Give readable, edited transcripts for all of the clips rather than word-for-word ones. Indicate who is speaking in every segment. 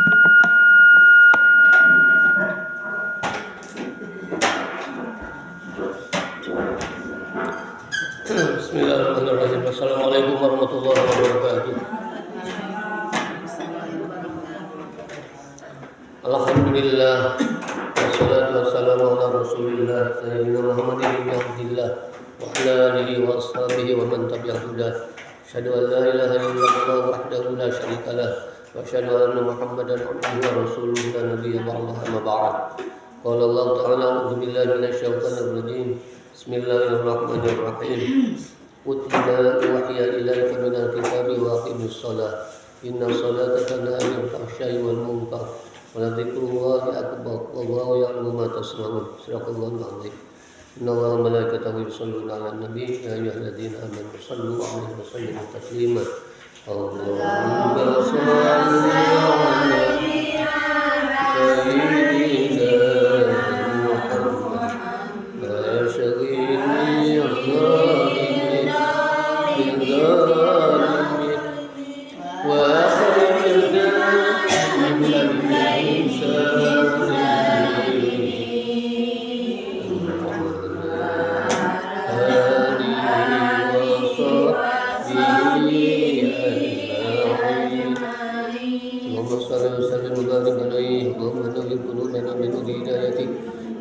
Speaker 1: Bismillahirrahmanirrahim. Assalamualaikum warahmatullahi wabarakatuh. Alhamdulillah. Wassalatu wassalamu ala Rasulillah sayyidina Muhammadin bin Abdillah wa ala alihi wa ashabihi wa man tabi'ahu hudah. Asyhadu an la ilaha illallah wahdahu la syarika lah wa asyhadu anna Muhammadan abduhu wa rasuluhu la nabiyya ba'dahu amma ba'd. Qala Allah ta'ala a'udzu billahi minasy syaithanir rajim. Bismillahirrahmanirrahim. Utla wahya ilaika minal kitabi wa aqimus shalah. Inna salata tanha 'anil fahsya'i wal munkar. Wa la dzikrullahi akbar. Wallahu ya'lamu ma tasna'un. Shadaqallahul 'azim. Inna Allaha wa malaikatahu yusholluna 'alan nabi ya ayyuhalladzina amanu shallu 'alaihi wa sallimu taslima. Allahumma shalli 'ala sayyidina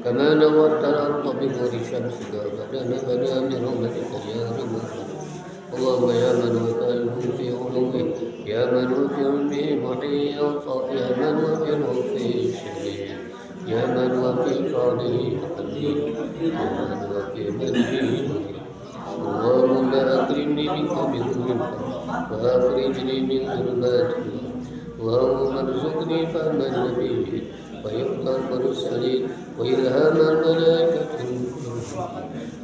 Speaker 1: كما نورت الأرض بنور شمسك وبدأنا بنا برحمتك يا رب اللهم يا من هو العلم في علومه يا من هو في علمه محيي يا من هو في علمه شريف يا من هو في فعله حليم يا من هو في بدنه اللهم أكرمني بك بكل وأخرجني من ظلمات اللهم ارزقني فهم النبي ويقظة المرسلين وإلهام الملائكة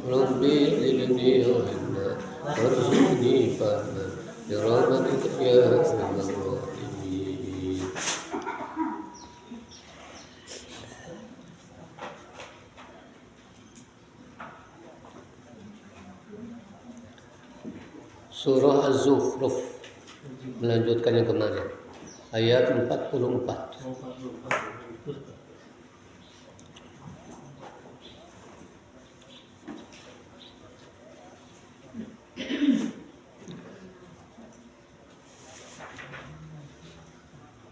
Speaker 1: ربي زدني علما وارزقني فهما برحمتك يا أرحم الراحمين. Surah Az-Zukhruf, melanjutkan yang kemarin, ayat 44.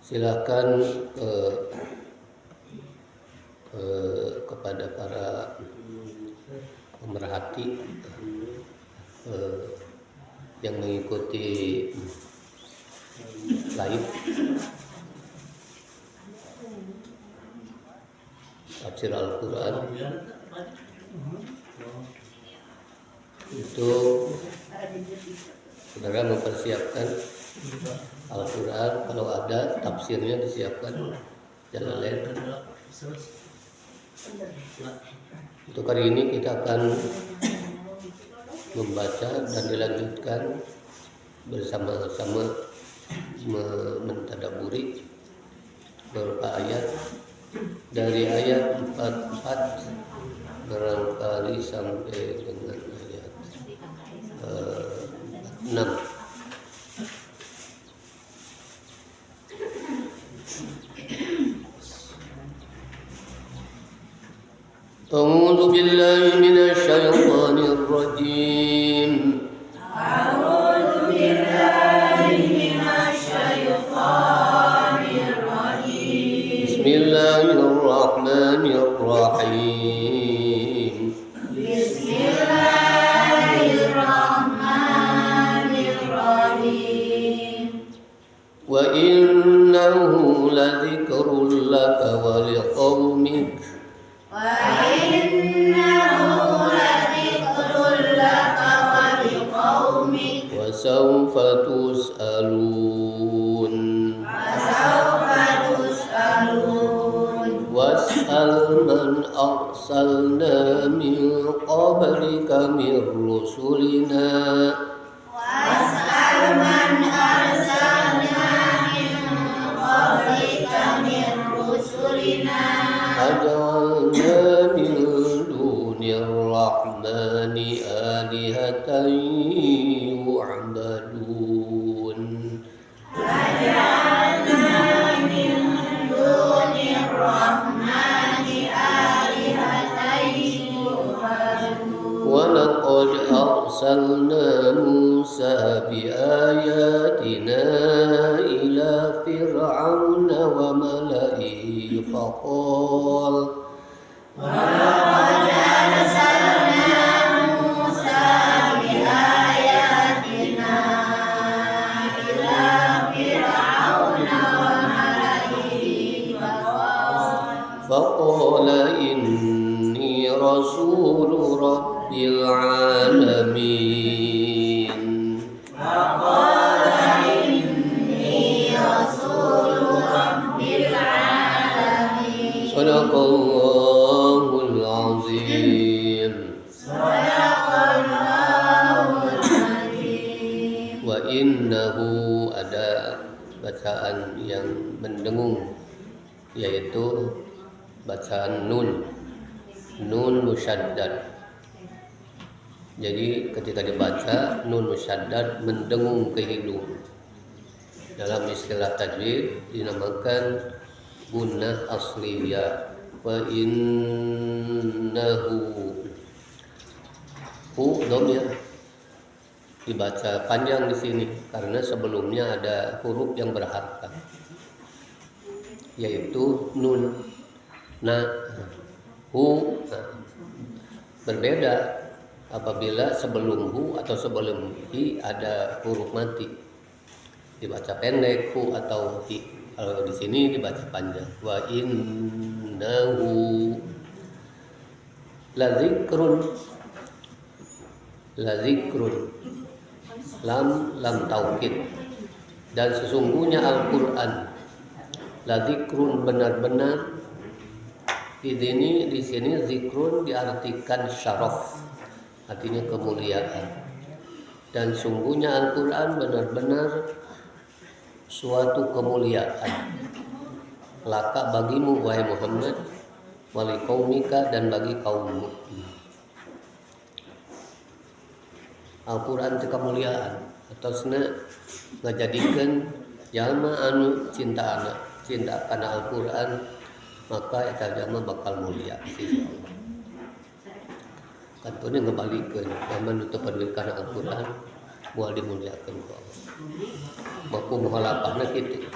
Speaker 1: Silakan kepada para pemerhati yang mengikuti live tafsir Al-Quran itu saudara mempersiapkan Al-Quran, kalau ada tafsirnya disiapkan Jalalain. Untuk hari ini kita akan membaca dan dilanjutkan bersama-sama mentadaburi beberapa ayat dari ayat 44 barangkali sampai dengan ayat 6. أعوذ بالله من الشيطان الرجيم.
Speaker 2: أعوذ بالله من الشيطان الرجيم.
Speaker 1: بسم الله الرحمن الرحيم.
Speaker 2: بسم الله الرحمن الرحيم.
Speaker 1: وإنه لذكر لك ولقومك وسوف تسألون واسأل من أرسلنا من قبلك من رسلنا أجعلنا من دون الرحمن آلهة يعبدون
Speaker 2: أجعلنا من
Speaker 1: أرسلنا موسى بآياتنا إلى فرعون وملئه فقال
Speaker 2: ولقد أرسلنا موسى بآياتنا إلى فرعون وملئه
Speaker 1: فقال إني رسول رب العالمين
Speaker 2: فقال إني رسول رب العالمين
Speaker 1: صدق الله العظيم
Speaker 2: صدق الله العظيم.
Speaker 1: Wa innahu ada bacaan yang mendengung, yaitu bacaan nun musyaddad. Jadi ketika dibaca nun musyaddad mendengung ke hidung. Dalam istilah tajwid dinamakan gunnah asliyah. Wa innahu hu dhamir dibaca panjang di sini karena sebelumnya ada huruf yang berharkat, yaitu nun, na, hu. Berbeda apabila sebelum hu atau sebelum hi ada huruf mati, dibaca pendek hu atau hi. Kalau di sini dibaca panjang. Wa innahu lazikrun lam taukid, dan sesungguhnya Al-Qur'an lazikrun benar-benar. Di sini zikrun diartikan syaraf, artinya kemuliaan. Dan sungguhnya Al-Qur'an benar-benar suatu kemuliaan. Laka bagimu wahai Muhammad, wali qaumika dan bagi kaummu. Al-Qur'an itu kemuliaan. Atosna ngajadikeun jalma anu cinta kana Al-Qur'an, maka eta jalma bakal mulia insya Allah. Kantuna ngebalikeun jalma nu teu peduli kana Al-Qur'an moal dimuliakeun ku Allah. Maka muhalafahna kitu.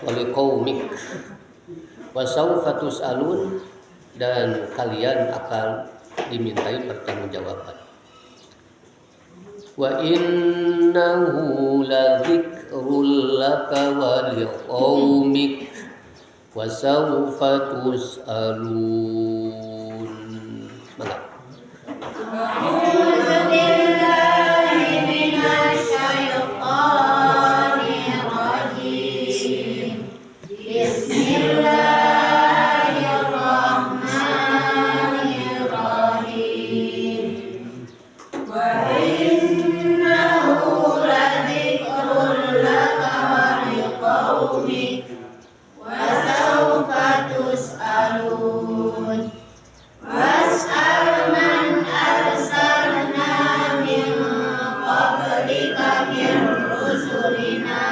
Speaker 1: Wali qaumik wa sawfa tus'alun, dan kalian akan dimintai pertanggungjawaban. Wa innahu ladzikrul laka wa liqaumik wa sawfa tus'alun. Mangga.
Speaker 2: A'udzu billahi minasy syaithanir rajim. Bismillahirrahmanirrahim. Wa innahu ladzikrun laka wa liqaumik wa sawfa tus'alun. Was'al man arsalna min qablika min rusulina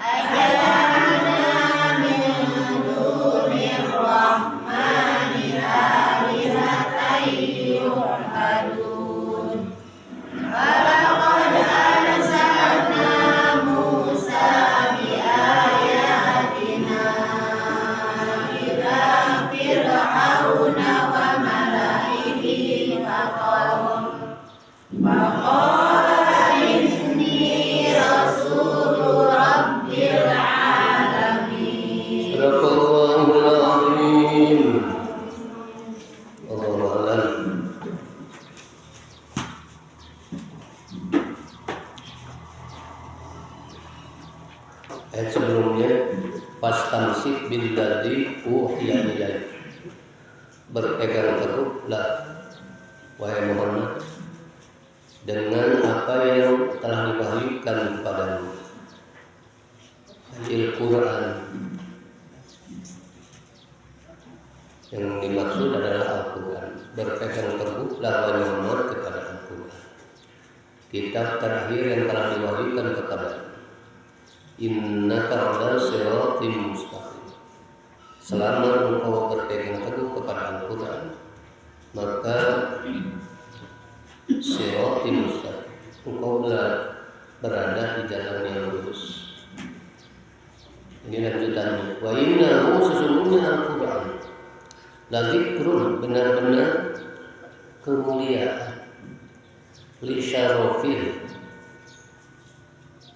Speaker 2: aja'alna min dunir rahmani alihatan yu'badun. Walaqad arsalna Musa biayatina ila fir'auna wa mala'ihi faqala inni rasulu rabbil alamin.
Speaker 1: Sadaqallahul azim. Allahu a'lam. Ayat sebelumnya fastamsik billadzi uhiya ilaik, berpegang teguhlah wahai Muhammad dengan apa yang telah diwahyukan kepadamu. Al-Quran yang dimaksud adalah Al-Quran. Berpegang teguhlah wahai Muhammad kepada Al-Quran, kitab terakhir yang telah diwahyukan kepadamu. Innaka ala siratim mustaqim. Selama engkau berpegang teguh kepada Al-Quran, maka Siratal mustaqim. Engkau berada di jalan yang lurus. Ini lanjutannya. Wa innahu sesungguhnya Al-Quran la zikrun, benar-benar kemuliaan, li syarafil,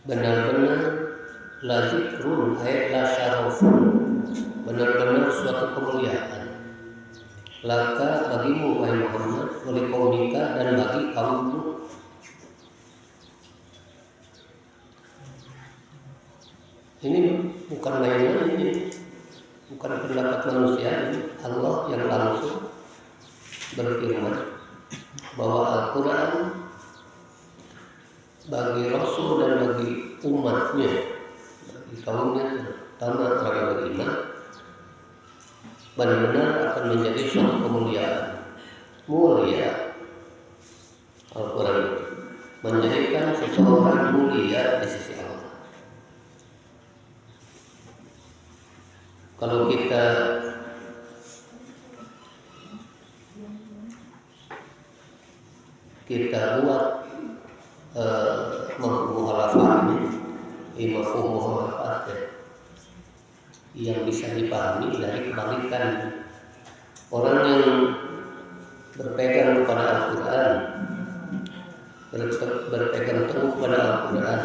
Speaker 1: benar-benar la zikrun ayat la syarafun, benar-benar suatu kemuliaan, laka bagimu wahai Muhammad, wali qaumika dan bagi kaummu. Ini bukan main-main, ini bukan pendapat manusia, ini Allah yang langsung berfirman bahwa Al-Quran bagi Rasul dan bagi umatnya, bagi kaumnya, terutama orang yang beriman, benar-benar akan menjadi suatu kemuliaan, mulia. Al-Quran menjadikan seseorang mulia di sisi Allah. Kalau kita buat muhalafahnya, mafhum muhalafah yang bisa dipahami dari kebalikan orang yang berpegang kepada Al-Quran, berpegang teguh kepada Al-Quran,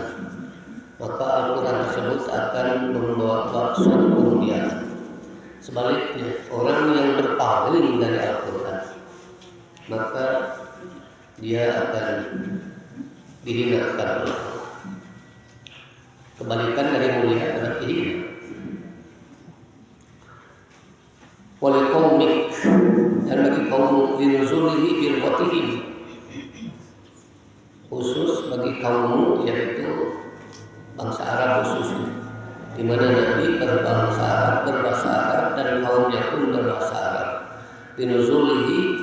Speaker 1: maka Al-Quran tersebut akan membawa suatu kemuliaan. Sebaliknya, orang yang berpaling dari Al-Quran, maka dia akan dihinakan oleh Allah. Kebalikan dari mulia adalah hina. Wali qaumik, dan bagi kaum linuzulihi birwatihim, khusus bagi kaummu, yaitu bangsa Arab khususnya, di mana Nabi berbahasa Arab dan kaumnya pun berbahasa Arab. Linuzulihi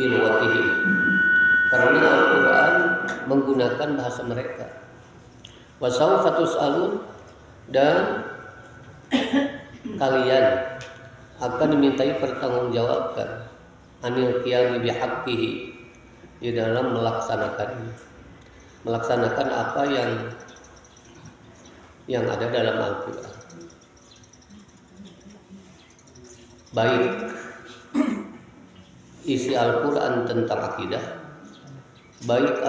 Speaker 1: birwatihim, karena Al-Quran menggunakan bahasa mereka. Wasaufa tus'alun, dan kalian akan dimintai pertanggungjawabkan anil qiyami bihaqqihi, di dalam melaksanakan apa yang ada dalam Al-Quran, baik isi Al-Quran tentang akidah, baik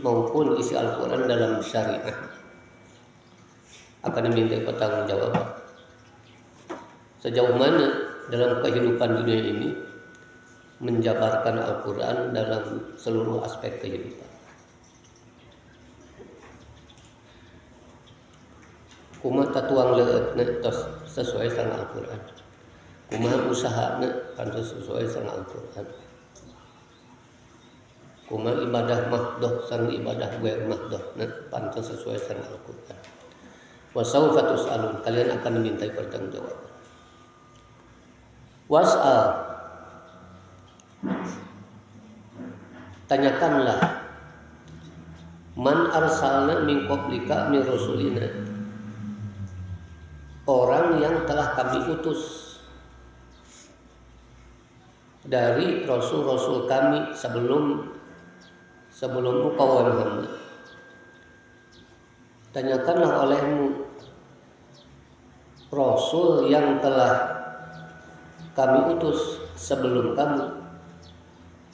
Speaker 1: maupun isi Al-Quran dalam syariat, akan dimintai pertanggungjawaban. Sejauh mana dalam kehidupan dunia ini menjabarkan Al-Quran dalam seluruh aspek kehidupan. Kumaha tatuang leutna tos sesuai sama Al-Quran. Kumaha usahana pantos sesuai sama Al-Quran. Kumaha ibadah mahdoh sang ibadah ghair mahdoh pantos sesuai sama Al-Quran. Wa saufa tus'alun, kalian akan dimintai pertanggungjawaban. Was'al, tanyakanlah, man arsalna min qablika min rusulina, orang yang telah kami utus dari rasul-rasul kami sebelum engkau Muhammad. Tanyakanlah olehmu rasul yang telah kami utus sebelum kamu.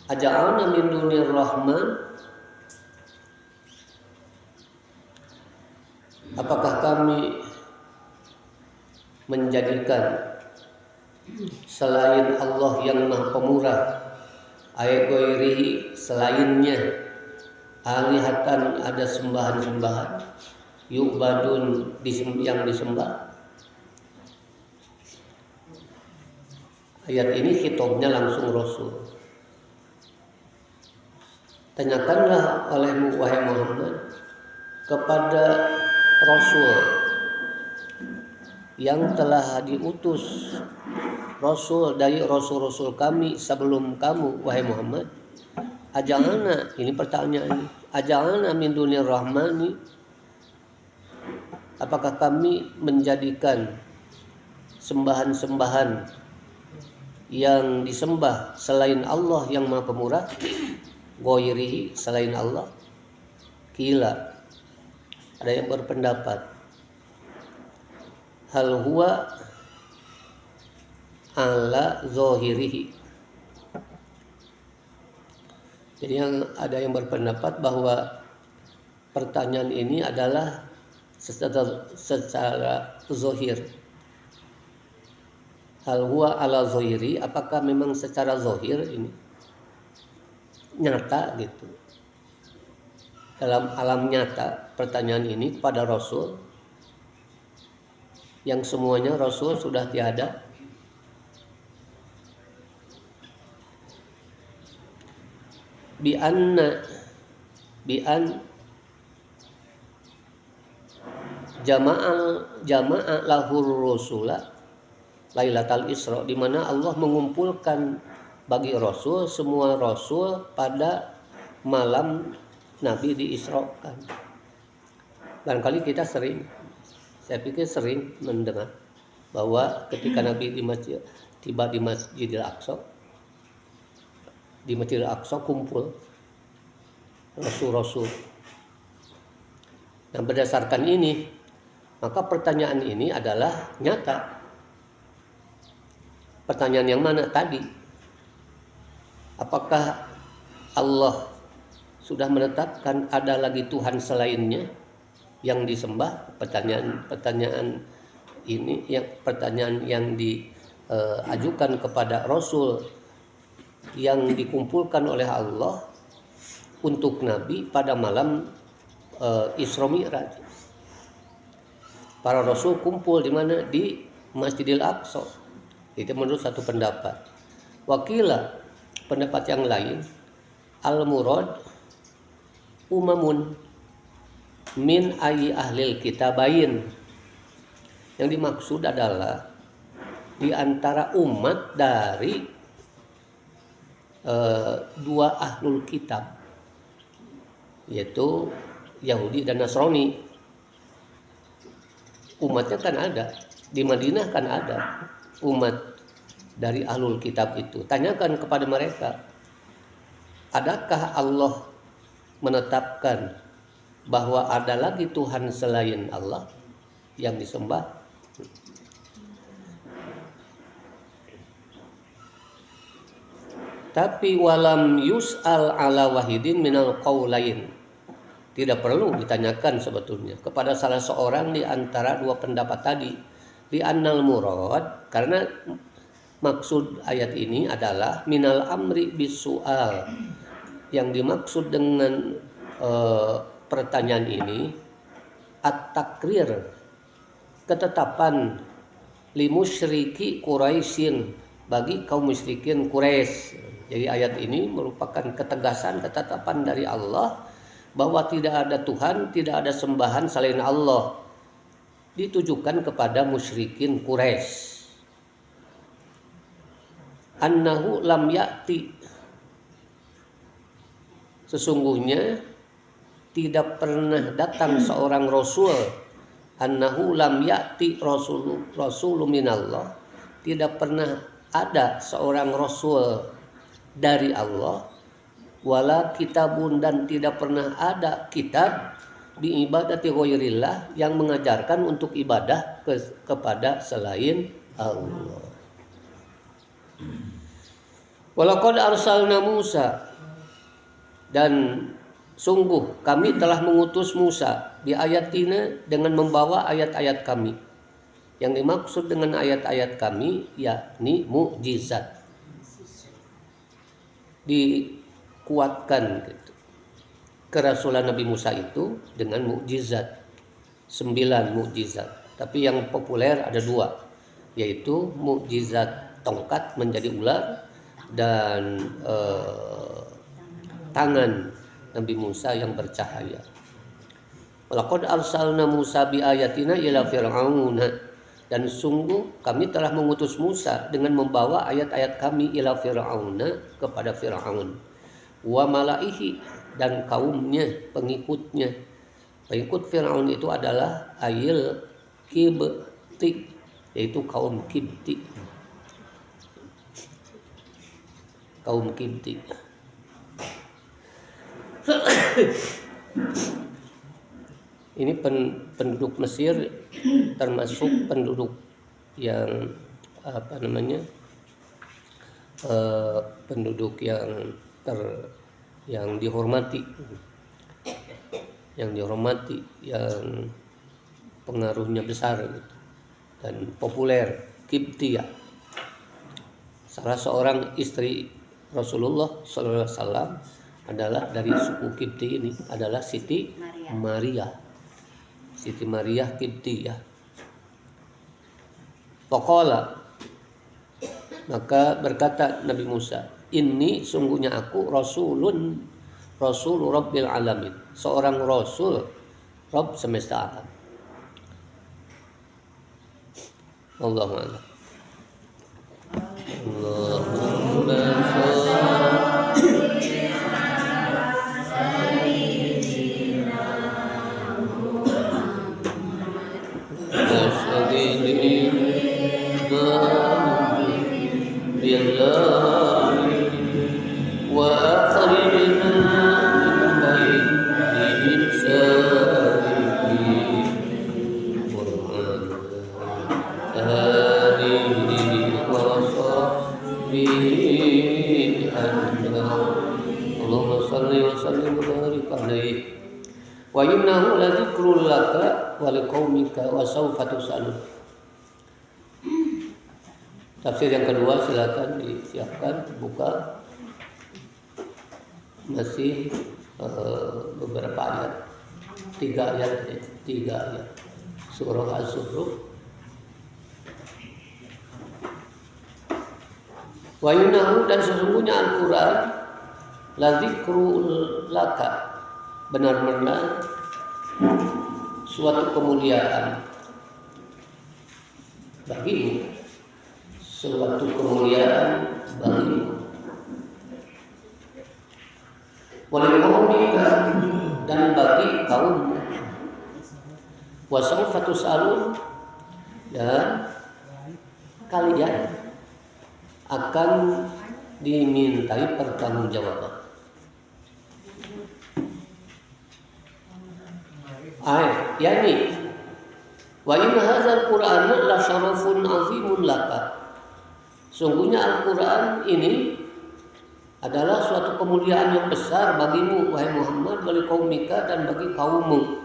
Speaker 1: Aja'alna min dunir rahman, apakah kami menjadikan selain Allah yang Maha Pemurah, ayat ghairihi, selainnya, alihatan, ada sembahan-sembahan, yu'badun, yang disembah. Ayat ini khitabnya langsung Rasul. Tanyakanlah olehmu wahai Muhammad kepada Rasul yang telah diutus, Rasul dari Rasul-Rasul kami sebelum kamu wahai Muhammad. Aja'alna, ini pertanyaan, aja'alna min dunir rahmani, apakah kami menjadikan sembahan-sembahan yang disembah selain Allah yang Maha Pemurah, ghairihi, selain Allah. Kila, ada yang berpendapat hal huwa ala zahirihi. Jadi ada yang berpendapat bahwa pertanyaan ini adalah secara zahir. Hal huwa ala zahiri, apakah memang secara zahir ini nyata gitu. Dalam alam nyata pertanyaan ini pada Rasul yang semuanya Rasul sudah tiada. Bi an jama'a lahur rusula Lailatul Isra, di mana Allah mengumpulkan bagi Rasul semua Rasul pada malam Nabi diisrakan. Barangkali kita saya pikir sering mendengar bahwa ketika Nabi tiba di Masjidil Aqsa, kumpul Rasul-Rasul. Nah, berdasarkan ini, maka pertanyaan ini adalah nyata. Pertanyaan yang mana tadi? Apakah Allah sudah menetapkan ada lagi Tuhan selainnya yang disembah? Pertanyaan ini pertanyaan yang diajukan kepada Rasul yang dikumpulkan oleh Allah untuk Nabi pada malam Isra Mi'raj. Para Rasul kumpul di mana? Di Masjidil Aqsa. Itu menurut satu pendapat. Wakila, pendapat yang lain, al-murad umamun min ayyi ahlil kitabain. Yang dimaksud adalah di antara umat dari dua ahlul kitab, yaitu Yahudi dan Nasrani. Umatnya kan ada, di Madinah kan ada umat dari ahlul kitab itu. Tanyakan kepada mereka, adakah Allah menetapkan bahwa ada lagi Tuhan selain Allah yang disembah? Tapi walam yus'al ala wahidin minal qaulain. Tidak perlu ditanyakan sebetulnya kepada salah seorang di antara dua pendapat tadi. Di annal murad, karena maksud ayat ini adalah minal amri bisu'al. Yang dimaksud dengan pertanyaan ini at-takrir, ketetapan li musyriki Quraisyin, bagi kaum musyrikin Quraisy. Jadi ayat ini merupakan ketegasan ketetapan dari Allah bahwa tidak ada Tuhan, tidak ada sembahan selain Allah, ditujukan kepada musyrikin Quraisy. Annahu lam ya'ti, sesungguhnya tidak pernah datang seorang rasul. Annahu lam ya'ti rasulun minallah, tidak pernah ada seorang rasul dari Allah. Wala kitabun, dan tidak pernah ada kitab di ibadati ghairillah, yang mengajarkan untuk ibadah kepada selain Allah. Walaqad arsalna Musa, dan sungguh kami telah mengutus Musa bi ayatina, dengan membawa ayat-ayat kami. Yang dimaksud dengan ayat-ayat kami yakni mukjizat. Dikuatkan gitu kerasulan Nabi Musa itu dengan mukjizat, 9 mukjizat. Tapi yang populer ada 2, yaitu mukjizat tongkat menjadi ular dan tangan Nabi Musa yang bercahaya. Laqad arsalna Musa bi ayatina ila fir'auna, dan sungguh kami telah mengutus Musa dengan membawa ayat-ayat kami ila fir'auna, kepada Fir'aun, wa malaihi, dan kaumnya, pengikutnya. Pengikut Fir'aun itu adalah ayil kibti, yaitu kaum Kibti. kaum Kipti. Ini penduduk Mesir termasuk penduduk yang penduduk yang dihormati, yang pengaruhnya besar dan populer. Kiptia, salah seorang istri Rasulullah SAW adalah dari suku Kipti ini, adalah Siti Maria Kiptiyah. Faqala, maka berkata Nabi Musa, ini sungguhnya aku Rasul Rabbil Alamin, seorang Rasul Rabb semesta alam. Allahu a'lam. Allahumma wa innahu ladzikrul laka wa liqaumika wa sawfa tus'alun. Tafsir yang kedua silakan disiapkan, buka. Masih beberapa ayat, 3 ayat surah Az-Zukhruf. Wa innahu, dan sesungguhnya Al-Quran, ladzikrul laka, benar-benar suatu kemuliaan bagimu, suatu kemuliaan bagimu. Waliqaumika, dan bagi kaummu. Wa sawfa tus'alun, dan kalian akan dimintai pertanggungjawaban. Yani wa inna hadzal qur'ana la syarafun azimun laka. Sungguhnya Al-Qur'an ini adalah suatu kemuliaan yang besar bagimu wahai Muhammad, bagi kaumika, dan bagi kaummu,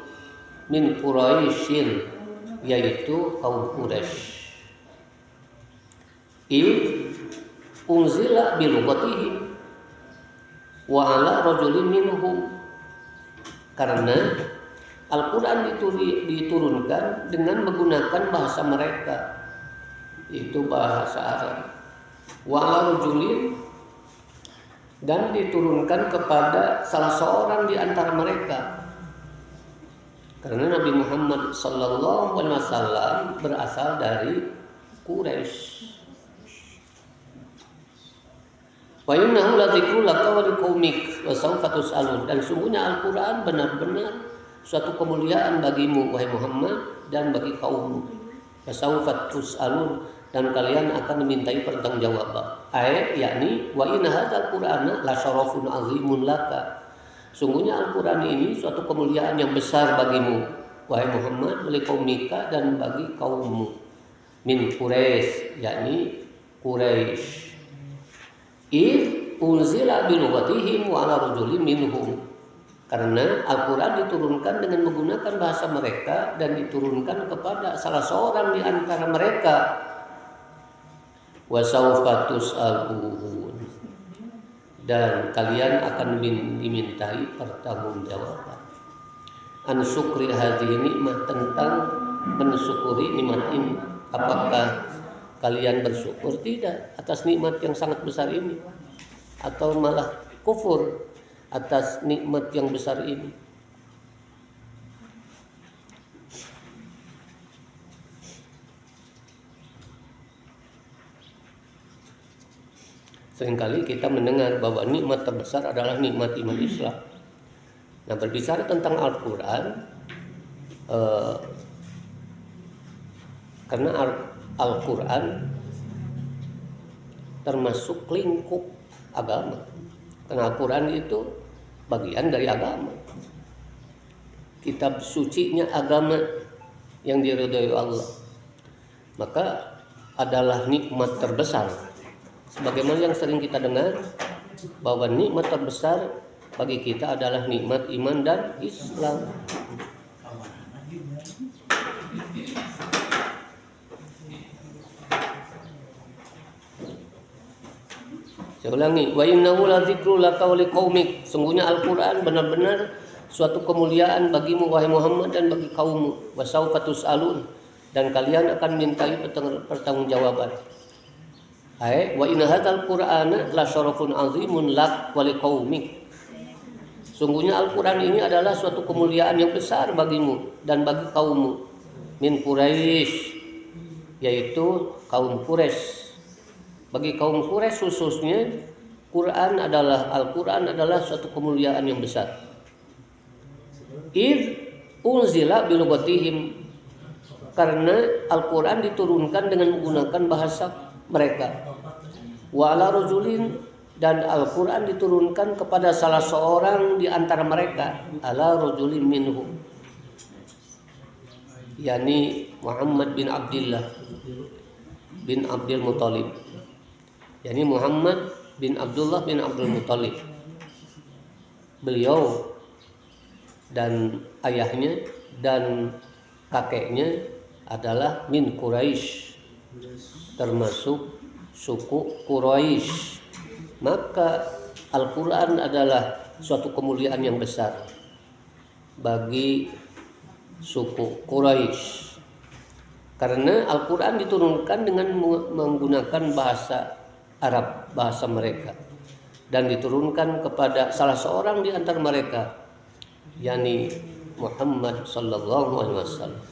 Speaker 1: min Quraisyin, yaitu kaum Quraisy. Unzila bilughatihim wa ala rajulin minhum, karena Al-Quran diturunkan dengan menggunakan bahasa mereka, itu bahasa Arab. Wa ala rajulin, dan diturunkan kepada salah seorang di antara mereka, karena Nabi Muhammad SAW berasal dari Quraisy. Wa innahu ladzikrul laka wa liqaumik wa sawfa tus'alun, dan sungguhnya Al-Quran benar-benar suatu kemuliaan bagimu wahai Muhammad dan bagi kaummu. Wa sawfa tus'alun, dan kalian akan dimintai pertanggungjawaban. Yakni wa inna hadzal qur'ana la syarafun azimun laka. Sungguhnya Al-Quran ini suatu kemuliaan yang besar bagimu wahai Muhammad, bagi kaumika, dan bagi kaummu, min Quraisy, yakni Quraisy. Unzila bilughatihim wa ala rajulin minhum, karena Al-Quran diturunkan dengan menggunakan bahasa mereka dan diturunkan kepada salah seorang di antara mereka. Wa sawfa tus'alun, dan kalian akan dimintai pertanggungjawaban. An syukri hadhihi nikmah, tentang mensyukuri nikmat ini. Apakah kalian bersyukur tidak atas nikmat yang sangat besar ini, atau malah kufur atas nikmat yang besar ini? Seringkali kita mendengar bahwa nikmat terbesar adalah nikmat iman Islam. Nah, berbicara tentang Al-Quran, karena Al-Quran termasuk lingkup agama. Karena Al-Quran itu bagian dari agama. Kitab sucinya agama yang diridhoi Allah. Maka adalah nikmat terbesar. Sebagaimana yang sering kita dengar bahwa nikmat terbesar bagi kita adalah nikmat iman dan Islam. Saya ulangi, wa innahu ladzikrul laka wa liqaumik. Sungguhnya Al-Qur'an benar-benar suatu kemuliaan bagimu wahai Muhammad dan bagi kaummu. Wa saufa tus'alun, dan kalian akan mintai pertanggungjawaban. Wa inna hadzal qur'ana la syarafun azimun lak wa liqaumik. Sungguhnya Al-Qur'an ini adalah suatu kemuliaan yang besar bagimu dan bagi kaummu. Min Quraisy, yaitu kaum Quraisy. Bagi kaum Quraisy khususnya, Al-Quran adalah suatu kemuliaan yang besar. Id unzila bilughatihim, karena Al-Quran diturunkan dengan menggunakan bahasa mereka. Wa ala rajulin, dan Al-Quran diturunkan kepada salah seorang di antara mereka, ala rajulin minhum, yakni Muhammad bin Abdullah bin Abdul Muthalib. Yani Muhammad bin Abdullah bin Abdul Muthalib. Beliau dan ayahnya dan kakeknya adalah min Quraisy, termasuk suku Quraisy. Maka Al-Quran adalah suatu kemuliaan yang besar bagi suku Quraisy, karena Al-Quran diturunkan dengan menggunakan bahasa Arab, bahasa mereka, dan diturunkan kepada salah seorang di antara mereka, yakni Muhammad sallallahu alaihi wasallam.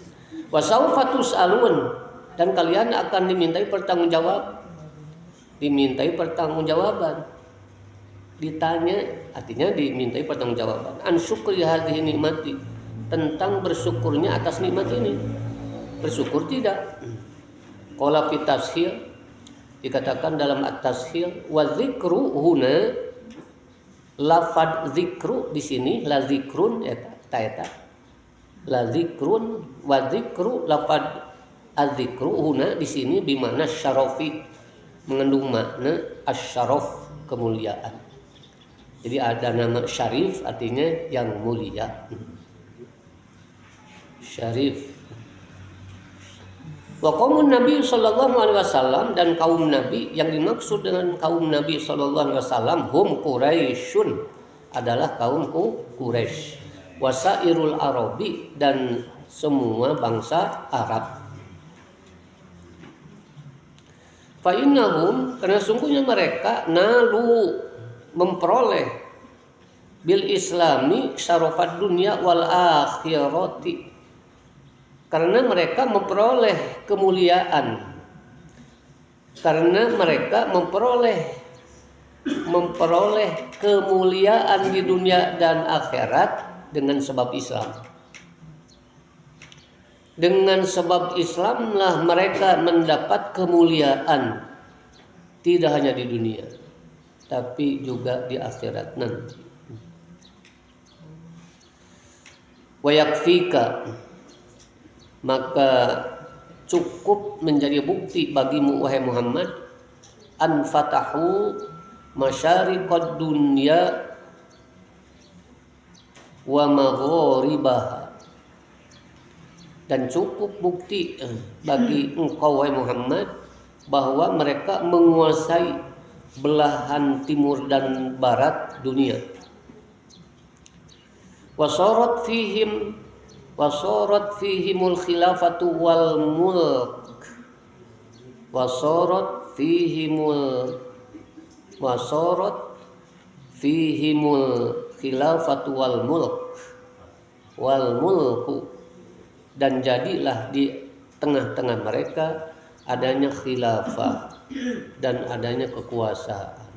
Speaker 1: Wa saufa tus'alun, dan kalian akan dimintai pertanggungjawaban. Ditanya, artinya dimintai pertanggungjawaban. An syukri hadhihi nikmati, tentang bersyukurnya atas nikmat ini. Bersyukur tidak? Qala fi tafsir, dikatakan dalam at-tashil, wa dzikru huna, lafad zikru di sini la zikrun eta la zikrun, wa dzikru lafad az-zikru huna di sini bimana syarafi, mengandung makna asy-syaraf, kemuliaan. Jadi ada nama syarif, artinya yang mulia. Syarif. Wa qaumun Nabi sallallahu alaihi wasallam, dan kaum Nabi, yang dimaksud dengan kaum Nabi sallallahu alaihi wasallam hum Quraisyun, adalah kaum Quraisy. Wasairul Arabi, dan semua bangsa Arab. Fa innahum, karena sungguhnya mereka nalu, memperoleh bil islami syarafad dunya wal akhirati, karena mereka memperoleh kemuliaan, karena mereka memperoleh kemuliaan di dunia dan akhirat dengan sebab Islam. Dengan sebab Islamlah mereka mendapat kemuliaan, tidak hanya di dunia tapi juga di akhirat nanti. Wa yakfika, maka cukup menjadi bukti bagimu wahai Muhammad, an fatahu masyariqad dunya wa magharibaha, dan cukup bukti bagi engkau wahai Muhammad bahwa mereka menguasai belahan timur dan barat dunia. Wasarat fihimul khilafatu wal mulk. Wasarat fihimul khilafatu wal mulku, dan jadilah di tengah-tengah mereka adanya khilafah dan adanya kekuasaan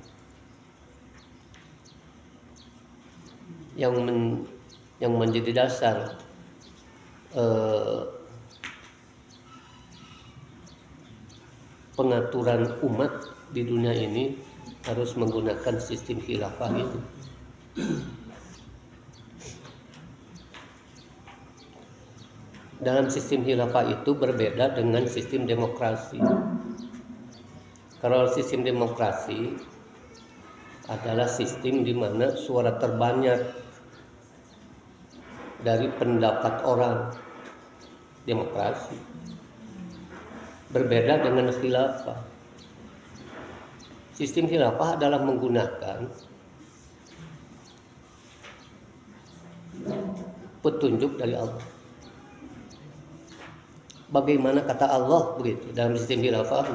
Speaker 1: yang menjadi dasar pengaturan umat di dunia ini harus menggunakan sistem khilafah itu. Dalam sistem khilafah itu berbeda dengan sistem demokrasi. Kalau sistem demokrasi adalah sistem di mana suara terbanyak dari pendapat orang. Demokrasi berbeda dengan khilafah. Sistem khilafah adalah menggunakan petunjuk dari Allah. Bagaimana kata Allah begitu dalam sistem khilafah.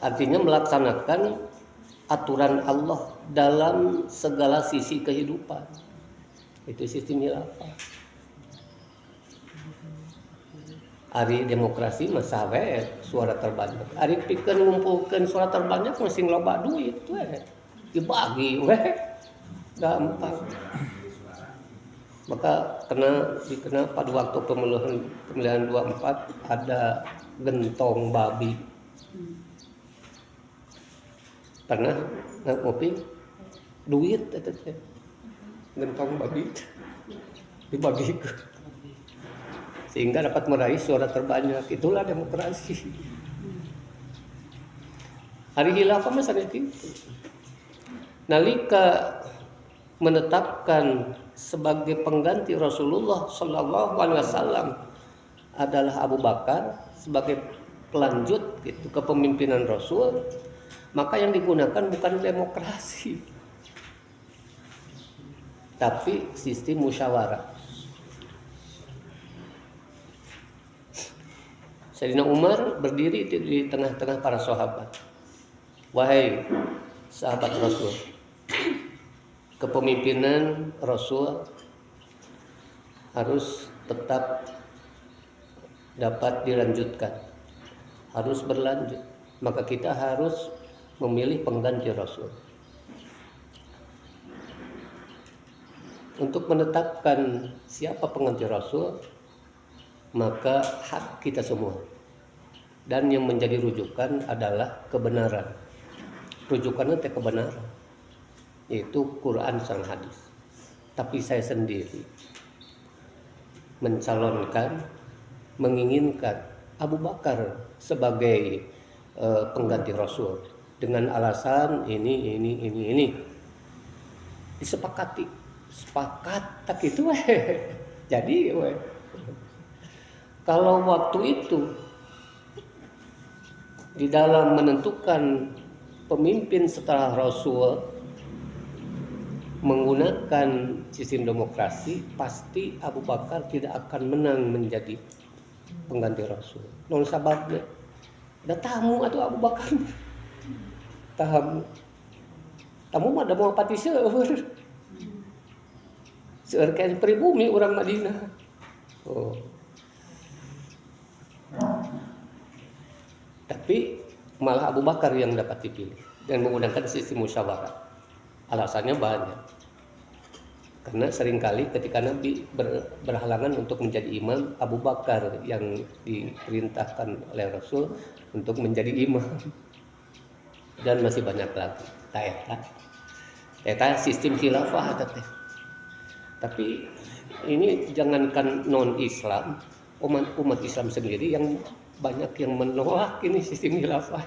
Speaker 1: Artinya melaksanakan aturan Allah dalam segala sisi kehidupan. Itu sistem khilafah. Ari demokrasi masawe suara terbanyak. Ari pikeun ngumpulkeun suara terbanyak masih loba duit we. Dibagi we. Gampang. Maka kena pada waktu pemilihan 24 ada gentong babi. Pernah ngopi duit eta teh. Gentong babi dibagi sehingga dapat meraih suara terbanyak. Itulah demokrasi. Hari khilafah masa itu. Nalika menetapkan sebagai pengganti Rasulullah Sallallahu Alaihi Wasallam adalah Abu Bakar sebagai pelanjut gitu kepemimpinan Rasul, maka yang digunakan bukan demokrasi, tapi sistem musyawarah. Sayyidina Umar berdiri di tengah-tengah para sahabat. Wahai sahabat Rasul, kepemimpinan Rasul harus tetap dapat dilanjutkan, harus berlanjut. Maka kita harus memilih pengganti Rasul. Untuk menetapkan siapa pengganti Rasul, maka hak kita semua. Dan yang menjadi rujukan adalah kebenaran. Rujukannya itu kebenaran, yaitu Quran dan hadis. Tapi saya sendiri mencalonkan, menginginkan Abu Bakar sebagai pengganti Rasul dengan alasan ini. Disepakati, sepakat tak itu jadi kalau waktu itu di dalam menentukan pemimpin setelah Rasul menggunakan sistem demokrasi, pasti Abu Bakar tidak akan menang menjadi pengganti Rasul. Non sababnya ada tamu atau Abu Bakar tamu mah ada mau pati seueur kayak pribumi orang Madinah. Tapi malah Abu Bakar yang dapat dipilih dan menggunakan sistem musyawarah. Alasannya banyak. Karena seringkali ketika Nabi berhalangan untuk menjadi imam, Abu Bakar yang diperintahkan oleh Rasul untuk menjadi imam. Dan masih banyak lagi. Eta sistem khilafah teh. Tapi ini jangankan non-Islam, umat Islam sendiri yang banyak yang menolak ini sistem khilafah.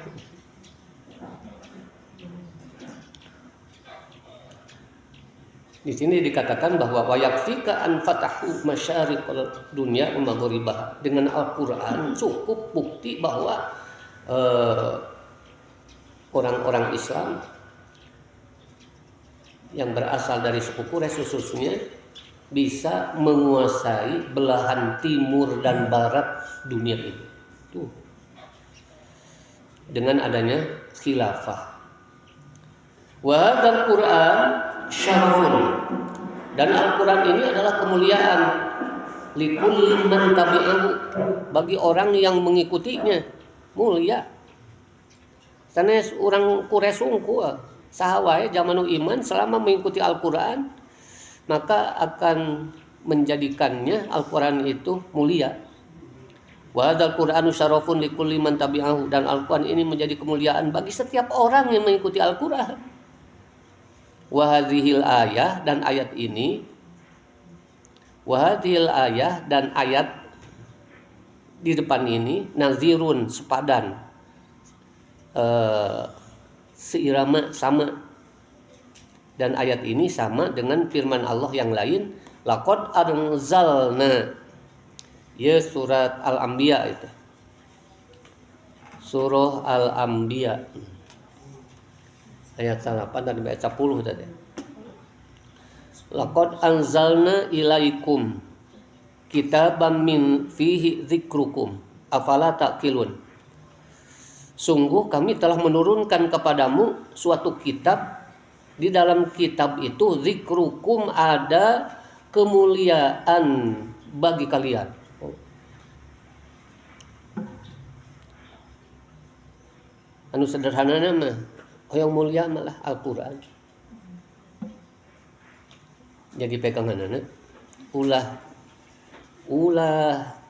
Speaker 1: Di sini dikatakan bahwa wayakfika an fatahu masyariqal dunya wa maghribah. Dengan Al-Qur'an cukup bukti bahwa orang-orang Islam yang berasal dari suku Quraisy khususnya bisa menguasai belahan timur dan barat dunia ini. Tuh. Dengan adanya khilafah. Wa hadzal Qur'an syarafun. Dan Al-Qur'an ini adalah kemuliaan likulli man tabi'ahu, bagi orang yang mengikutinya, mulia. Sanes orang Quraisy unggul saha wae zaman iman selama mengikuti Al-Qur'an, maka akan menjadikannya Al-Qur'an itu mulia. Wa hadzal Qur'anu syarafun likulli man tabi'ahu, dan Al-Qur'an ini menjadi kemuliaan bagi setiap orang yang mengikuti Al-Qur'an. Wa hadhil ayah, dan ayat ini, wa hadhil ayah, dan ayat di depan ini, nazirun, sepadan, seirama, sama, dan ayat ini sama dengan firman Allah yang lain, laqad anzalna, ya surat Al-Anbiya itu, surah Al-Anbiya ayat 8 dan ayat 10 tadi. Laqad anzalna ilaikum kitaban min fihi dzikrukum afala taqilun. Sungguh kami telah menurunkan kepadamu suatu kitab, di dalam kitab itu zikrukum, ada kemuliaan bagi kalian. Anu sederhananya mah yang mulia malah Al-Qur'an. Jadi peganganana ulah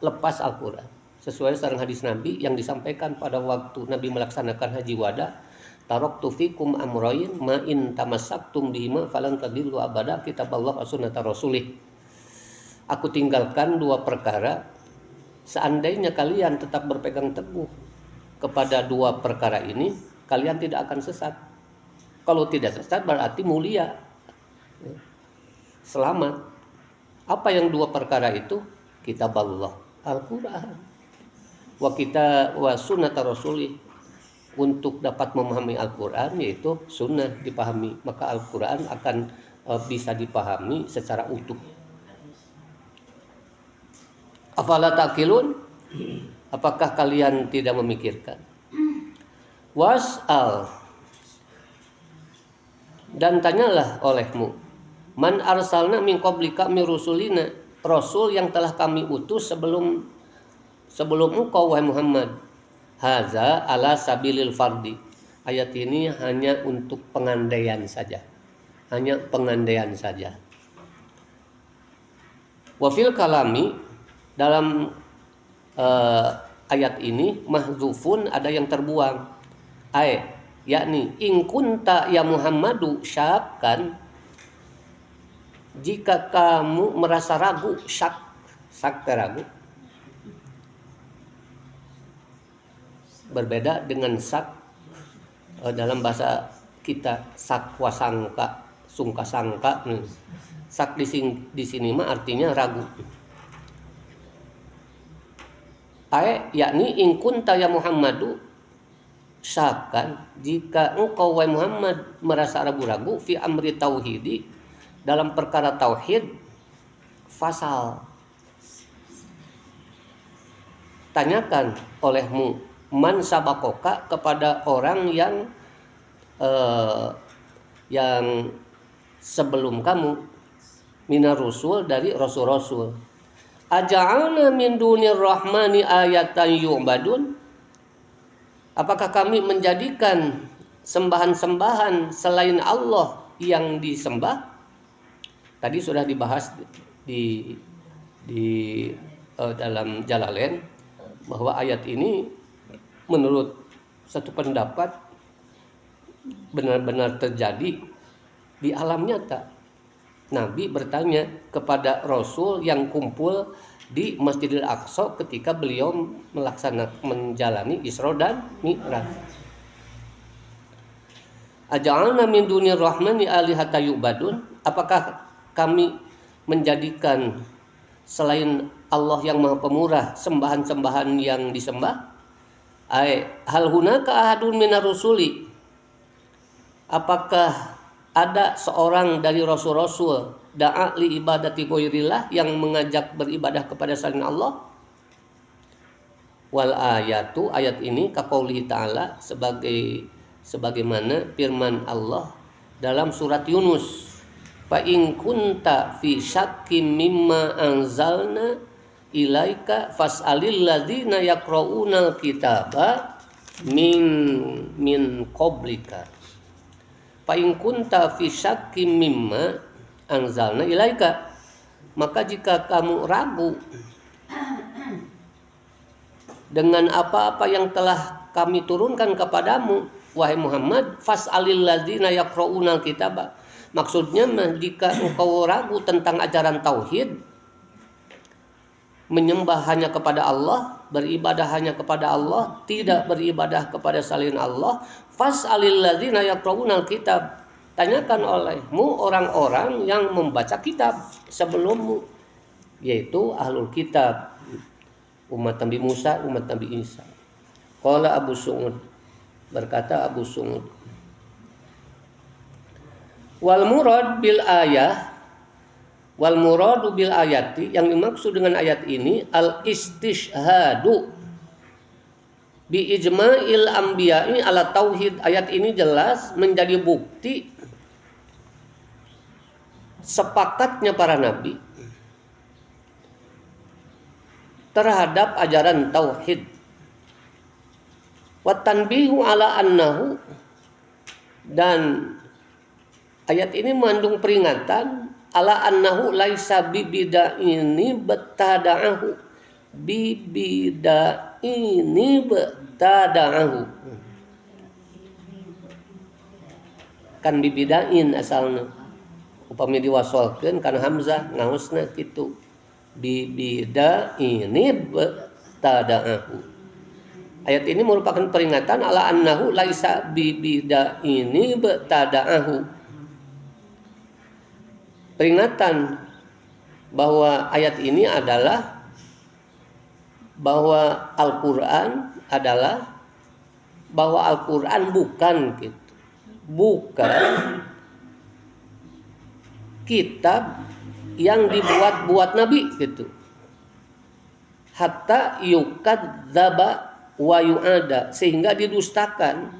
Speaker 1: lepas Al-Qur'an sesuai sareng hadis Nabi yang disampaikan pada waktu Nabi melaksanakan haji wada, taraktu fikum amrayn ma in tamassaktum bihima falan tadillu abada kitaballah wa sunnata rasulih. Aku tinggalkan dua perkara, seandainya kalian tetap berpegang teguh kepada dua perkara ini, kalian tidak akan sesat. Kalau tidak sesat berarti mulia, selamat. Apa yang dua perkara itu? Kitab Allah, Al-Quran, wa sunnata rasulih. Untuk dapat memahami Al-Quran, yaitu sunnah dipahami, maka Al-Quran akan bisa dipahami secara utuh. Afala taqilun? Apakah kalian tidak memikirkan? Was'al, dan tanyalah olehmu, man arsalna min qablika min rusulina, rasul yang telah kami utus sebelum engkau wahai Muhammad. Haza ala sabilil fardi. Ayat ini hanya untuk pengandaian saja. Hanya pengandaian saja. Wa fil kalami, dalam ayat ini mahdzufun, ada yang terbuang. Yakni in kunta ya Muhammadu syakkan, jika kamu merasa ragu, syak ragu. Berbeda dengan sak dalam bahasa kita, sakwa sangka, sungka sangka. Sak di sini mah artinya ragu. Yakni in kunta ya Muhammadu syakan, jika engkau wahai Muhammad merasa ragu-ragu fi amri tauhidi, dalam perkara tauhid, fasal, tanyakan olehmu man sabakoka, kepada orang yang sebelum kamu, minar rusul, dari rasul-rasul. Aja'alna min dunir rahmani ayatan yu'badun, apakah kami menjadikan sembahan-sembahan selain Allah yang disembah? Tadi sudah dibahas di dalam Jalalain bahwa ayat ini menurut satu pendapat benar-benar terjadi di alam nyata. Nabi bertanya kepada Rasul yang kumpul di Masjidil Aqsa ketika beliau menjalani Isra dan Mi'raj. Aja'alna min dunir rahmani alihata yu'badun, apakah kami menjadikan selain Allah yang Maha Pemurah sembahan-sembahan yang disembah? Hal hunaka ahadun minar rusuli, apakah ada seorang dari rasul-rasul da'a li ibadati ghairillah, yang mengajak beribadah kepada selain Allah? Wal ayatu, ayat ini kaqaulihi ta'ala, sebagaimana firman Allah dalam surat Yunus, fa in kunta fi syakkim mimma anzalna ilaika fas'alil ladzina yaqra'unal kitaba min qablika. Fa in kunta fi syakkim mimma anzalna ilaika, maka jika kamu ragu dengan apa-apa yang telah kami turunkan kepadamu wahai Muhammad, fas'alil ladzina yaqra'unal kitaba. Maksudnya jika engkau ragu tentang ajaran tauhid, menyembah hanya kepada Allah, beribadah hanya kepada Allah, tidak beribadah kepada selain Allah, fas'alil ladzina yaqra'unal kitab. Tanyakan olehmu orang-orang yang membaca kitab sebelummu, yaitu ahlul kitab, umat Nabi Musa, umat Nabi Isa. Qala Abu Su'ud, berkata Abu Su'ud, wal murad bil ayah, wal muradu bil ayati, yang dimaksud dengan ayat ini al istishhadu bi ijma'il anbiya'i ala tauhid. Ayat ini jelas menjadi bukti sepakatnya para nabi terhadap ajaran tauhid. Wa tanbihu ala annahu, dan ayat ini mengandung peringatan ala annahu laisa bibida'ini betada'ahu, bibida'ini betada'ahu, kan bibida'in asalna, upami diwasolkeun kana hamzah ngaosna kitu, bibida'ini betada'ahu. Ayat ini merupakan peringatan ala annahu laisa bibida'ini betada'ahu, peringatan bahwa ayat ini adalah bahwa Al-Quran adalah bahwa Al-Quran bukan gitu, bukan kitab yang dibuat-buat nabi gitu. Hatta yukadzaba wa yu'ada, sehingga didustakan.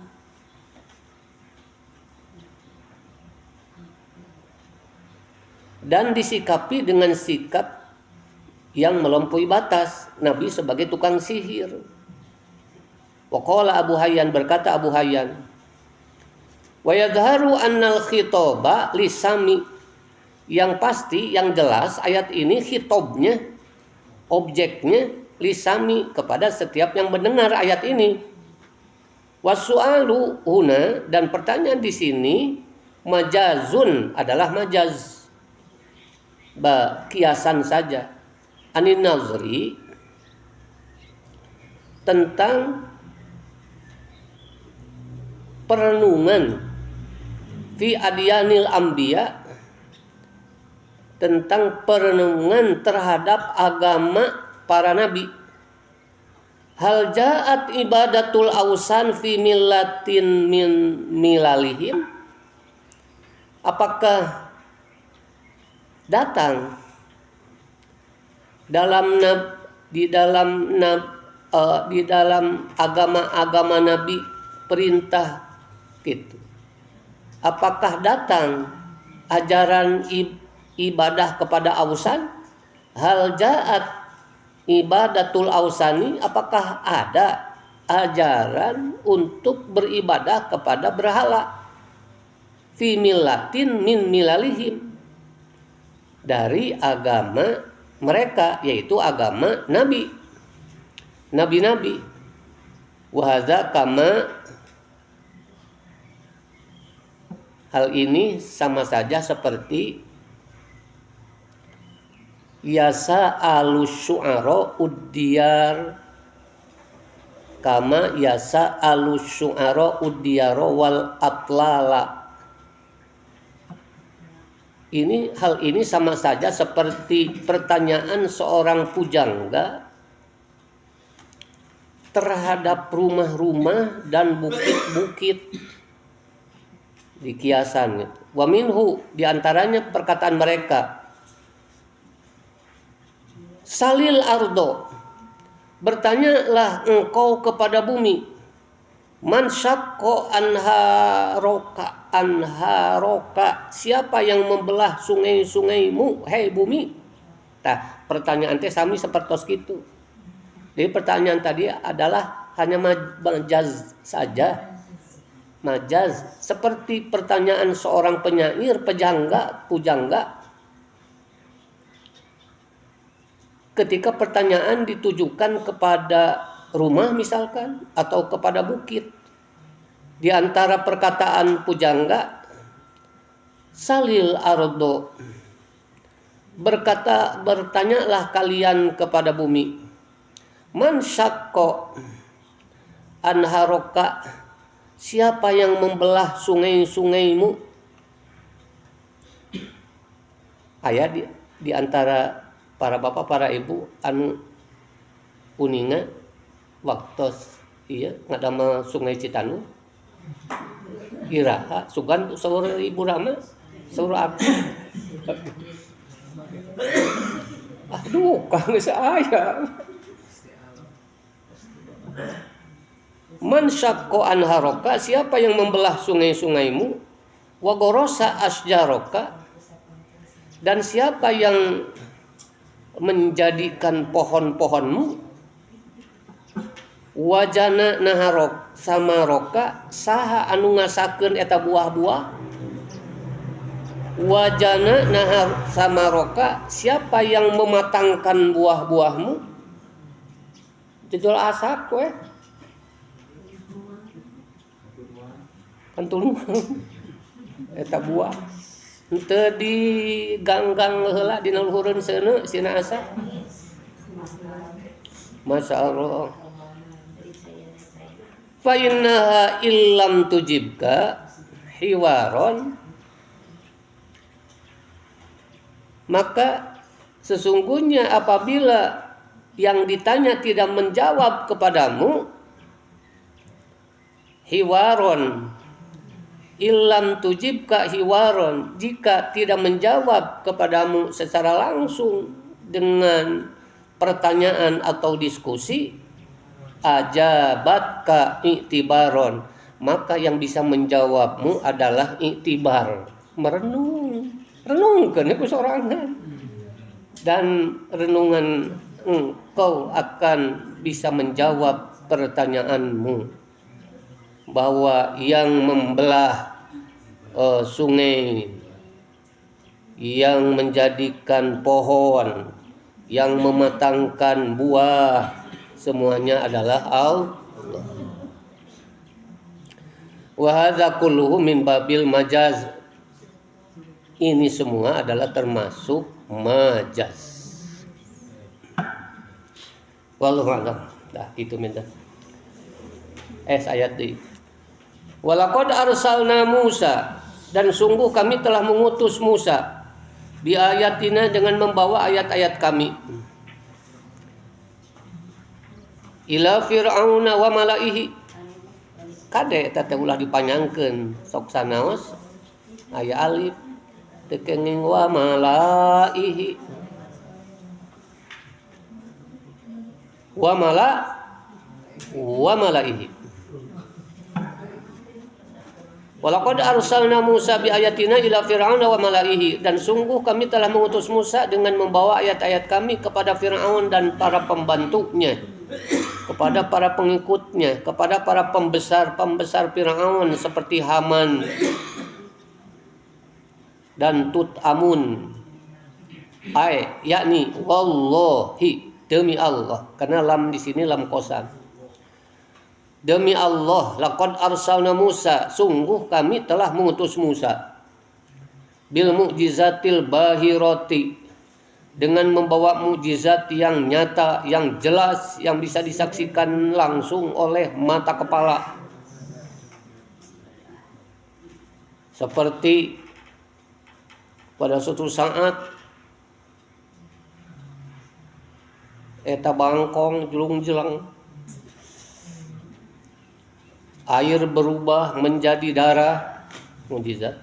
Speaker 1: Dan disikapi dengan sikap yang melampaui batas, Nabi sebagai tukang sihir. Waqala Abu Hayyan, berkata Abu Hayyan, wa yadharu annal khitoba lisami, yang pasti, yang jelas ayat ini khitobnya, objeknya lisami, kepada setiap yang mendengar ayat ini. Wasu'alu huna, dan pertanyaan di sini majazun, adalah majaz, kiasan saja, anin nazri, tentang perenungan, fi adyanil anbiya, tentang perenungan terhadap agama para nabi. Hal ja'at ibadatul ausan fi millatin min milalihim, apakah datang di dalam agama-agama nabi perintah gitu, apakah datang ajaran ibadah kepada ausan? Hal ja'at ibadatul ausani, apakah ada ajaran untuk beribadah kepada berhala? Fi millatin min milalihim, dari agama mereka, yaitu agama nabi-nabi. Wa hadza kama, hal ini sama saja seperti yasa alus syu'ara uddiyar, kama yasa alus syu'ara uddiyar wal atlala. Hal ini sama saja seperti pertanyaan seorang pujangga terhadap rumah-rumah dan bukit-bukit di kiasan. Wa minhu, diantaranya perkataan mereka, salil ardo, bertanyalah engkau kepada bumi, man syaqqa anharoka, siapa yang membelah sungai-sungaimu, hei bumi. Nah, pertanyaan teh sami sepertos gitu. Jadi pertanyaan tadi adalah hanya majaz saja, majaz, seperti pertanyaan seorang penyair, pujangga, ketika pertanyaan ditujukan kepada rumah misalkan, atau kepada bukit. Di antara perkataan pujangga, salil ardo, bertanyalah kalian kepada bumi, man syakko anharoka, siapa yang membelah sungai-sungaimu. Aya di antara para bapak para ibu anu kuninga waktu iya ngadama sungai Citanuk iraha sugan saur ibu Rama saur aku. Aduh kang geus aya. Man syaqqa anharoka, siapa yang membelah sungai-sungaimu, wa gorosa asjaroka, dan siapa yang menjadikan pohon-pohonmu, wajana naharok samaroka, saha anu ngasakeun eta buah-buah, wajana nahar samaroka, siapa yang mematangkan buah-buahmu, jejol asak we kantulungan eta buah henteu diganggang heula dina luhureun seuneu sina asa. Masyaallah. Fa innaha illam tujibka hiwaron, maka sesungguhnya apabila yang ditanya tidak menjawab kepadamu, hiwaron, illam tujibka hiwaron, jika tidak menjawab kepadamu secara langsung dengan pertanyaan atau diskusi, ajabatka i'tibaron, maka yang bisa menjawabmu adalah i'tibar, renungkeun ku sorangan, dan renungan engkau akan bisa menjawab pertanyaanmu, bahwa yang membelah sungai, yang menjadikan pohon, yang mematangkan buah, semuanya adalah Allah. Wa hadza kulluhu min babil majaz. Ini semua adalah termasuk majaz. Wallahu a'lam. Dah itu minta. Ayat ini. Walaqad arsalna Musa, dan sungguh kami telah mengutus Musa bi ayatina, dengan membawa ayat-ayat kami, ila fir'auna wa malaihi, kade teh ulah dipanyangkeun sok sanaos aya alif teu kenging wa malaihi, wa malaihi. Walaqad arsalna Musa bi ayatina ila fir'auna wa malaihi, dan sungguh kami telah mengutus Musa dengan membawa ayat-ayat kami kepada Fir'aun dan para pembantunya, kepada para pengikutnya, kepada para pembesar Fir'aun seperti Haman dan Tutamun, yakni wallahi, demi Allah, karena lam di sini lam qasam. Demi Allah, laqad arsalna Musa, sungguh kami telah mengutus Musa, bil mu'jizatil bahirati, dengan membawa mukjizat yang nyata, yang jelas, yang bisa disaksikan langsung oleh mata kepala. Seperti pada suatu saat eta bangkong jelung-jelang, air berubah menjadi darah, mukjizat.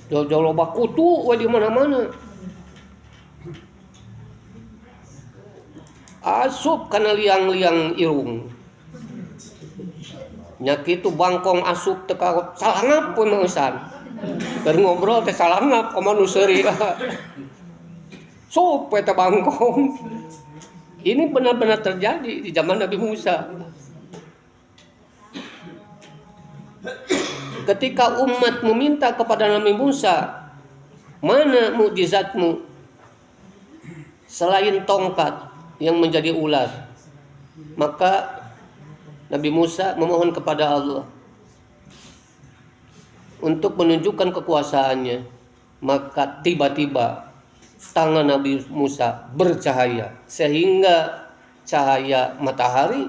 Speaker 1: Jauh-jauh loba kutu di mana-mana. Asup kana liang-liang irung. Nya kitu bangkong asup teu ka salangap pun meusan. Keur ngobrol teh salangap ka nu seuri. Sup eta bangkong. Ini benar-benar terjadi di zaman Nabi Musa. Ketika umat meminta kepada Nabi Musa, mana mukjizatmu selain tongkat, yang menjadi ular. Maka Nabi Musa memohon kepada Allah untuk menunjukkan kekuasaannya. Maka tiba-tiba tangan Nabi Musa bercahaya sehingga cahaya matahari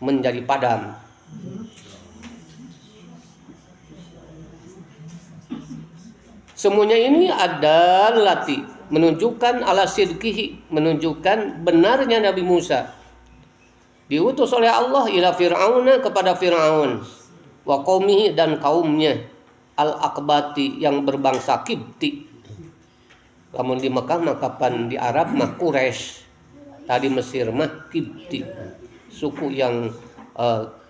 Speaker 1: menjadi padam. Semuanya ini ada latih menunjukkan ala sidqihi, menunjukkan benarnya Nabi Musa diutus oleh Allah ila Fir'auna, kepada Fir'aun, wa qaumihi, dan kaumnya, al-aqbati, yang berbangsa Kipti. Lamun di Mekah mah kapan di Arab mah Quraisy, tadi Mesir mah Kipti, suku yang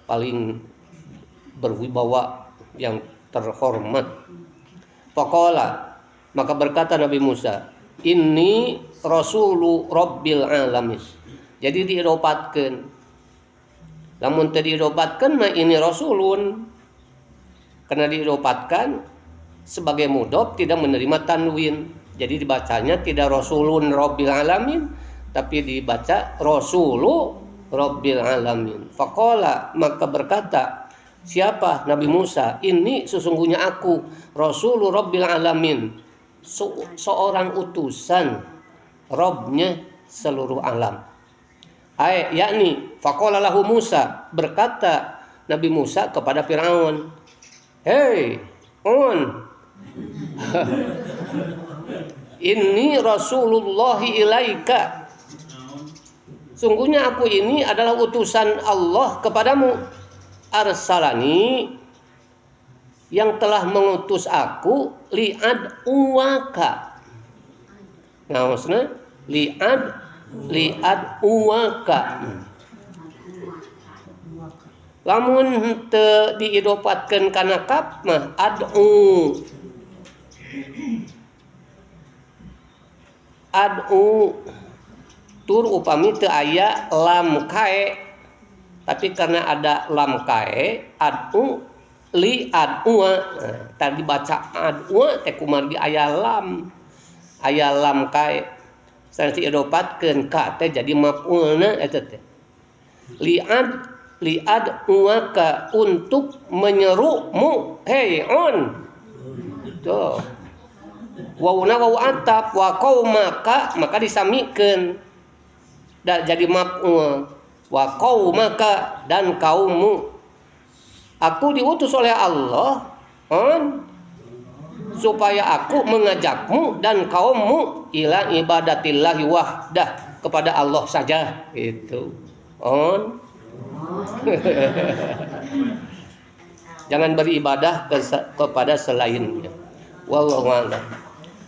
Speaker 1: paling berwibawa, yang terhormat. Faqala, maka berkata Nabi Musa, inni rasulu rabbil alamin. Jadi diidopatkan. Lamun tadi diidopatkan mah ini rasulun, karena diidopatkan sebagai mudhof tidak menerima tanwin. Jadi dibacanya tidak rasulun rabbil alamin, tapi dibaca rasulu rabbil alamin. Faqala, maka berkata siapa? Nabi Musa, ini sesungguhnya aku rasulul rabbil alamin, seorang utusan Robnya seluruh alam. Yakni faqala lahu Musa, berkata Nabi Musa kepada Firaun, hei ini Rasulullahi ilaika, sungguhnya aku ini adalah utusan Allah kepadamu. Arsalani, yang telah mengutus aku, li'ad uwaka. Nah, maksudnya li'ad uwaka. Lamun te diidopatkan kana kaf mah ad'u tur upami teu aya lam kae, tapi karena ada lam kae ad'u li ad'u, tadi baca ad'u teh kumargi aya lam kae, sanes diidopatkeun ka teh jadi maf'ulna eta teh. Li'ad uwaka, untuk menyerumu, hei on. Tuh. Wauna wau atap, wa qaumaka, maka disamikeun jadi maf'ul. Wa qaumaka, dan kaummu. Aku diutus oleh Allah supaya aku mengajakmu dan kaummu ila ibadatillahi wahdah, kepada Allah saja, itu. Jangan beribadah kepada selainnya. Wallahu a'lam.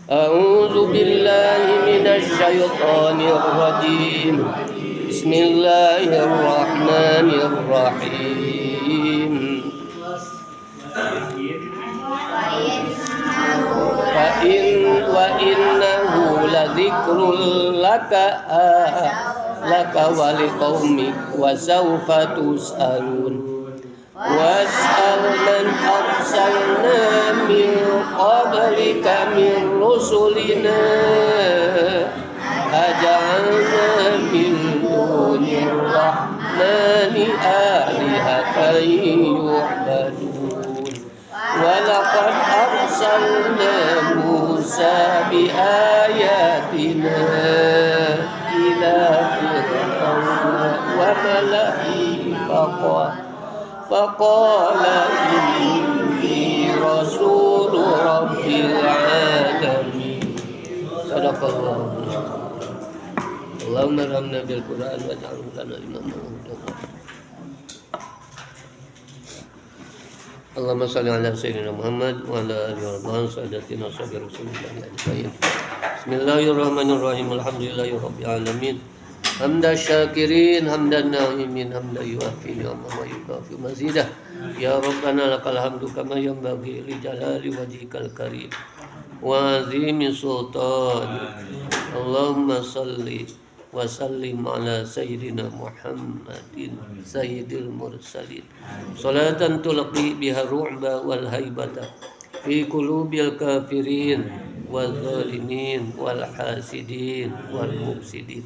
Speaker 1: A'udzu billahi minasy syaithanir rajim. Bismillahirrahmanirrahim. Wa innahu ladzikrul laka wa liqaumik wa sawfa tus'alun. Was'al man arsalna min qablika min rusulina aja'alna min dunir rahmani alihatan yu'badun. Walaqad arsalna Musa biayatina ila fir'auna wa mala'ihi faqala inni rasulu rabbil alamin. Sadaqallah. Allahumma ramna bil Qur'an waj'alhu lana imaman. Allahumma salli ala sayyidina Muhammad wa ala alihi wa sahbihi Rasulullah ajma'in. Bismillahirrahmanirrahim. Alhamdulillahirabbil alamin. Hamdan syakirin, hamdan na'imin, hamdan yuafi ni'amah wa yukafi mazidah. Ya Rabbana lakal hamdu kama yanbaghi li jalali wajhikal karim wa azimi sultanik. Allahumma salli wa sallim ala sayyidina Muhammadin sayyidil mursalin, salatan tulqi biha ru'ba wal haibata fi qulubil kafirin wal zalimin wal hasidin wal mufsidin.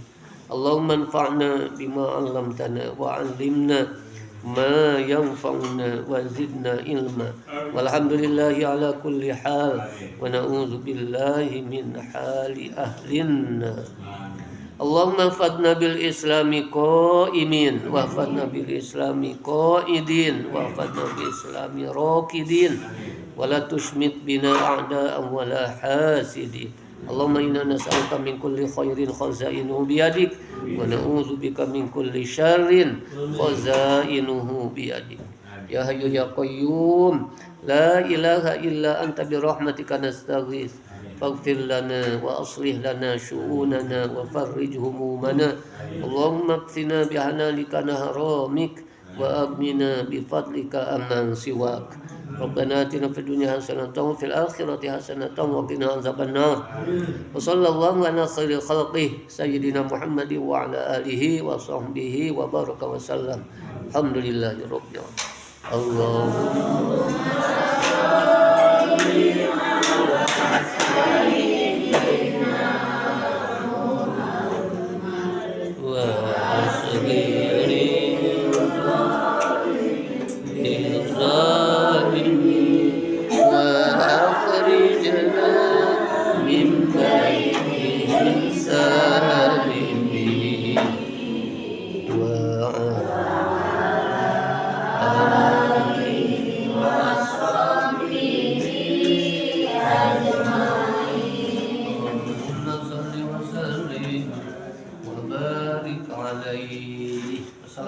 Speaker 1: اللهم انفعنا بما علمتنا وعلمنا ما ينفعنا وزدنا علما والحمد لله على كل حال ونعوذ بالله من حال أهل النار اللهم انفعنا بالإسلام قائمين واحفظنا بالإسلام قائدين واحفظنا بالإسلام راكدين ولا تشمت بنا أعداء ولا حاسدين اللهم إنا نسألك من كل خير خزائنه بيدك ونعوذ بك من كل شر خزائنه بيدك يا حي يا قيوم لا إله إلا أنت برحمتك نستغيث فاغفر لنا وأصلح لنا شؤوننا وفرج همومنا اللهم اكفنا بحلالك عن حرامك وأغننا بفضلك عمن سواك ربنا آتنا في الدنيا حسنة وفي الآخرة حسنة وقنا عذاب النار وصلى الله على خير خلقه سيدنا محمد وعلى آله وصحبه وبارك وسلم الحمد لله رب العالمين اللهم